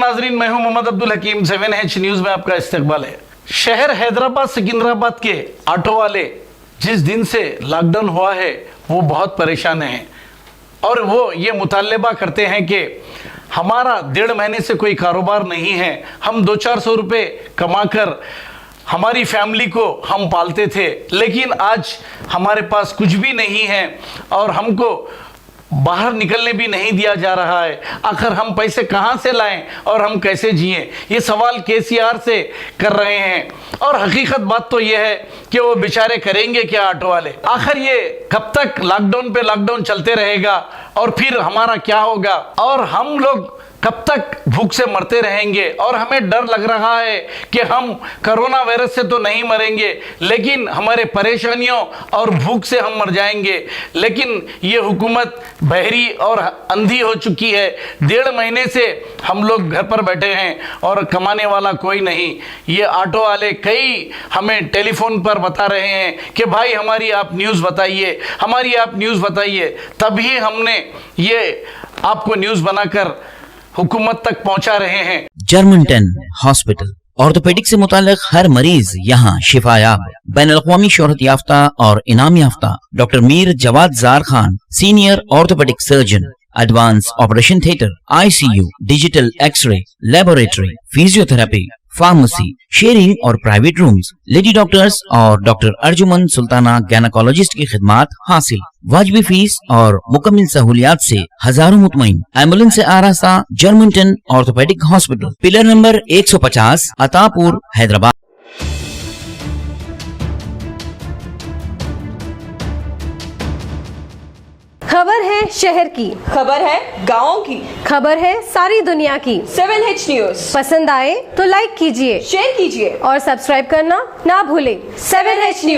नाजरीन, मैं हूं मोहम्मद अब्दुल हकीम। 7H न्यूज में आपका इस्तकबाल है। शहर हैदराबाद सिकंदराबाद के ऑटो वाले जिस दिन से लॉकडाउन हुआ है वो बहुत परेशान हैं और वो ये मुतालिबा करते हैं कि हमारा 1.5 महीने से कोई कारोबार नहीं है। हम 200-400 रुपये कमाकर हमारी फैमिली को हम पालते थे, लेकिन आज हमारे पास कुछ भी नहीं है और हमको बाहर निकलने भी नहीं दिया जा रहा है। आखिर हम पैसे कहाँ से लाएं और हम कैसे जिएं? ये सवाल केसीआर से कर रहे हैं और हकीकत बात तो ये है कि वो बेचारे करेंगे क्या ऑटो वाले? आखिर ये कब तक लॉकडाउन पे लॉकडाउन चलते रहेगा और फिर हमारा क्या होगा? और हम लोग कब तक भूख से मरते रहेंगे? और हमें डर लग रहा है कि हम कोरोना वायरस से तो नहीं मरेंगे, लेकिन हमारे परेशानियों और भूख से हम मर जाएंगे। लेकिन ये हुकूमत बहरी और अंधी हो चुकी है। 1.5 महीने से हम लोग घर पर बैठे हैं और कमाने वाला कोई नहीं। ये ऑटो वाले कई हमें टेलीफोन पर बता रहे हैं कि भाई हमारी आप न्यूज़ बताइए, हमारी आप न्यूज़ बताइए। तभी हमने ये आपको न्यूज़ बनाकर हुकूमत तक पहुंचा रहे हैं। जर्मनटन हॉस्पिटल ऑर्थोपेडिक से मुताल्लिक हर मरीज यहाँ शिफायाब। बैनुल-अक़वामी शोहरत याफ्ता और इनाम याफ्ता doctor Mir Jawad Zar Khan, senior orthopaedic surgeon, advance operation theatre, ICU, digital x-ray, laboratory, physiotherapy, pharmacy, sharing और प्राइवेट रूम्स, लेडी डॉक्टर्स और डॉक्टर अर्जुमन सुल्ताना गैनकोलॉजिस्ट की खिदमात हासिल। वाजिबी फीस और मुकम्मल सहूलियात से हजारों मुतमईन। एम्बुलेंस से आरास्ता Germanten orthopaedic hospital, pillar number 150, Attapur, Hyderabad. खबर है शहर की, खबर है गाँव की, खबर है सारी दुनिया की। 7H न्यूज पसंद आए तो लाइक कीजिए, शेयर कीजिए और सब्सक्राइब करना ना भूलें। 7H news.